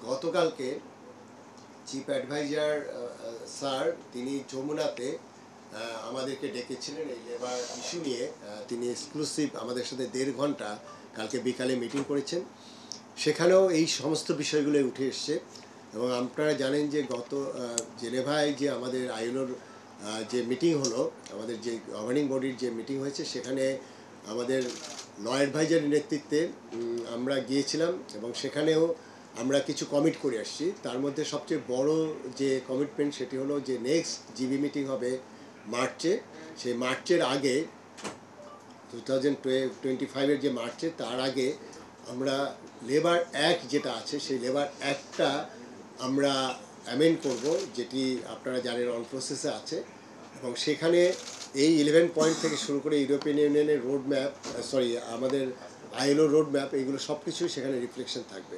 গতকালকে chief adviser sir তিনি যমুনাতে আমাদেরকে ডেকেছিলেন এই লেবার ইস্যু নিয়ে। তিনি এক্সক্লুসিভ আমাদের সাথে 1.5 ঘন্টা কালকে বিকালে মিটিং করেছেন। সেখানেও এই সমস্ত বিষয়গুলো উঠে এসছে এবং আপনারা জানেন যে গত জেনেভায় যে আমাদের আইএলওর যে মিটিং হলো, আমাদের যে গভর্নিং বডির যে মিটিং হয়েছে, সেখানে আমাদের ল অ্যাডভাইজারের নেতৃত্বে আমরা গিয়েছিলাম এবং সেখানেও আমরা কিছু কমিট করে আসছি। তার মধ্যে সবচেয়ে বড় যে কমিটমেন্ট সেটি হলো যে নেক্সট জিবি মিটিং হবে মার্চে। সেই মার্চের আগে 2025-এর যে মার্চে, তার আগে আমরা লেবার অ্যাক্ট যেটা আছে সেই লেবার অ্যাক্টটা আমরা অ্যামেন্ড করব, যেটি আপনারা জানেন অন প্রসেসে আছে। এবং সেখানে এই 11 পয়েন্ট থেকে শুরু করে ইউরোপিয়ান ইউনিয়নের রোড ম্যাপ, আমাদের আইএলও রোড ম্যাপ, এইগুলো সব কিছুই সেখানে রিফ্লেকশন থাকবে।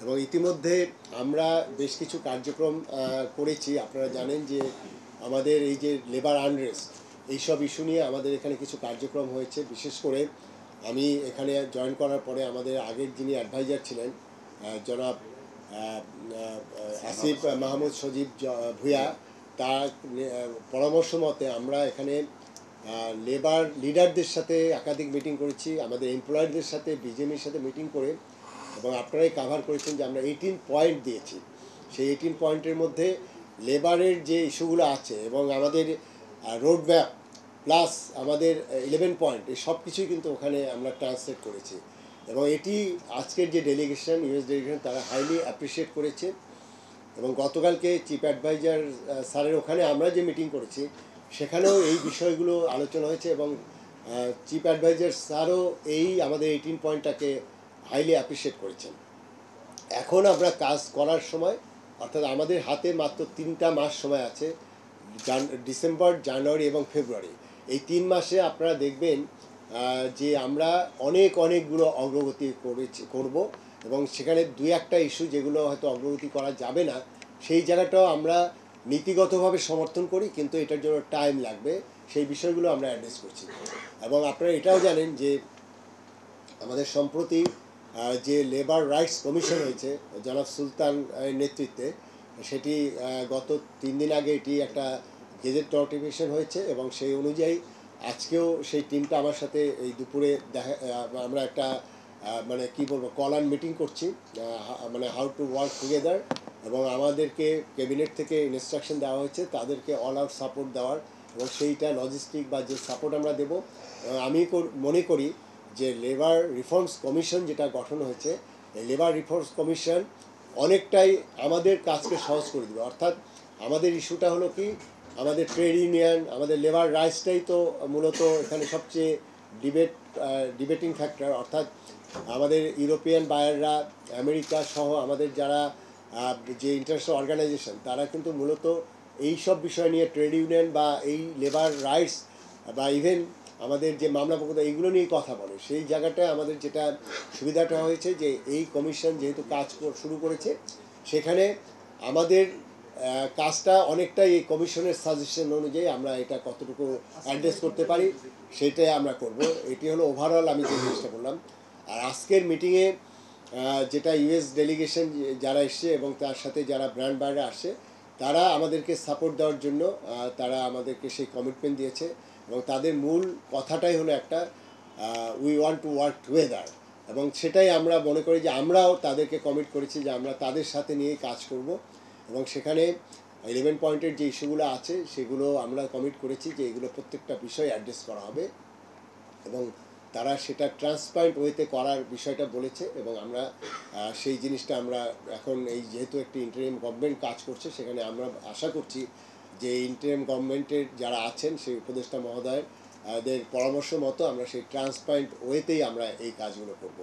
এবং ইতিমধ্যে আমরা বেশ কিছু কার্যক্রম করেছি। আপনারা জানেন যে আমাদের এই যে লেবার আনরেস্ট, এইসব ইস্যু নিয়ে আমাদের এখানে কিছু কার্যক্রম হয়েছে। বিশেষ করে আমি এখানে জয়েন করার পরে আমাদের আগের যিনি অ্যাডভাইজার ছিলেন জনাব আসিফ মাহমুদ সজীব ভূঁইয়া, তার পরামর্শ মতে আমরা এখানে লেবার লিডারদের সাথে একাধিক মিটিং করেছি, আমাদের এমপ্লয়ারদের সাথে বিজেএমের সাথে মিটিং করে, এবং আপনারাই কাভার করেছেন যে আমরা 18 পয়েন্ট দিয়েছি। সেই 18 পয়েন্টের মধ্যে লেবারের যে ইস্যুগুলো আছে এবং আমাদের রোড ম্যাপ প্লাস আমাদের 11 পয়েন্ট, এই সব কিছুই কিন্তু ওখানে আমরা ট্রান্সলেট করেছি। এবং এটি আজকের যে ডেলিগেশন, ইউএস ডেলিগেশন, তারা হাইলি অ্যাপ্রিসিয়েট করেছে। এবং গতকালকে চিফ অ্যাডভাইজার স্যারের ওখানে আমরা যে মিটিং করেছি সেখানেও এই বিষয়গুলো আলোচনা হয়েছে এবং চিফ অ্যাডভাইজার স্যারও এই আমাদের 18 পয়েন্টটাকে হাইলি অ্যাপ্রিসিয়েট করেছেন। এখন আমরা কাজ করার সময়, অর্থাৎ আমাদের হাতে মাত্র 3টা মাস সময় আছে, ডিসেম্বর, জানুয়ারি এবং ফেব্রুয়ারি। এই 3 মাসে আপনারা দেখবেন যে আমরা অনেকগুলো অগ্রগতি করব এবং সেখানে 2-1টা ইস্যু যেগুলো হয়তো অগ্রগতি করা যাবে না, সেই জায়গাটাও আমরা নীতিগতভাবে সমর্থন করি, কিন্তু এটার জন্য টাইম লাগবে। সেই বিষয়গুলো আমরা অ্যাড্রেস করছি। এবং আপনারা এটাও জানেন যে আমাদের সম্প্রতি যে লেবার রাইটস কমিশন হয়েছে জনাব সুলতান নেতৃত্বে, সেটি গত 3 দিন আগে এটি একটা গেজেট নোটিফিকেশন হয়েছে এবং সেই অনুযায়ী আজকেও সেই টিমটা আমার সাথে এই দুপুরে আমরা একটা মানে কী বলবো কল অ্যান্ড মিটিং করছি, মানে হাউ টু ওয়ার্ক টুগেদার। এবং আমাদেরকে ক্যাবিনেট থেকে ইনস্ট্রাকশন দেওয়া হয়েছে তাদেরকে অল আউট সাপোর্ট দেওয়ার, এবং সেইটা লজিস্টিক বা যে সাপোর্ট আমরা দেবো। আমি মনে করি যে লেবার রিফর্মস কমিশন যেটা গঠন হয়েছে, এই লেবার রিফর্মস কমিশন অনেকটাই আমাদের কাজকে সহজ করে দেবে। অর্থাৎ আমাদের ইস্যুটা হলো কি, আমাদের ট্রেড ইউনিয়ন, আমাদের লেবার রাইটসটাই তো মূলত এখানে সবচেয়ে ডিবেটিং ফ্যাক্টর। অর্থাৎ আমাদের ইউরোপিয়ান বায়াররা, আমেরিকা সহ আমাদের যারা যে ইন্টারন্যাশনাল অর্গানাইজেশন, তারা কিন্তু মূলত এই সব বিষয় নিয়ে, ট্রেড ইউনিয়ন বা এই লেবার রাইটস বা ইভেন আমাদের যে মামলা প্রকৃত, এইগুলো নিয়েই কথা বলে। সেই জায়গাটায় আমাদের যেটা সুবিধাটা হয়েছে যে এই কমিশন যেহেতু কাজ শুরু করেছে, সেখানে আমাদের কাজটা অনেকটাই এই কমিশনের সাজেশন অনুযায়ী আমরা এটা কতটুকু অ্যাড্রেস করতে পারি সেটাই আমরা করব। এটি হলো ওভারঅল আমি যে চেষ্টা করলাম। আর আজকের মিটিংয়ে যেটা ইউএস ডেলিগেশন যারা এসছে এবং তার সাথে যারা ব্র্যান্ড বাইরে আসছে, তারা আমাদেরকে সাপোর্ট দেওয়ার জন্য তারা আমাদেরকে সেই কমিটমেন্ট দিয়েছে। এবং তাদের মূল কথাটাই হলো একটা, we want to work together. এবং সেটাই আমরা মনে করি যে আমরাও তাদেরকে কমিট করেছি যে আমরা তাদের সাথে নিয়েই কাজ করব। এবং সেখানে 11 পয়েন্টের যে ইস্যুগুলো আছে সেগুলো আমরা কমিট করেছি যে এগুলো প্রত্যেকটা বিষয় অ্যাড্রেস করা হবে, এবং তারা সেটা ট্রান্সপারেন্ট ওয়েতে করার বিষয়টা বলেছে। এবং আমরা সেই জিনিসটা আমরা এখন এই যেহেতু একটি ইন্টারিম গভর্নমেন্ট কাজ করছে, সেখানে আমরা আশা করছি যে ইন্টারিম গভর্নমেন্টের যারা আছেন সেই উপদেষ্টা মহোদয়ের পরামর্শ মতো আমরা সেই ট্রান্সপারেন্ট ওয়েতেই আমরা এই কাজগুলো করব।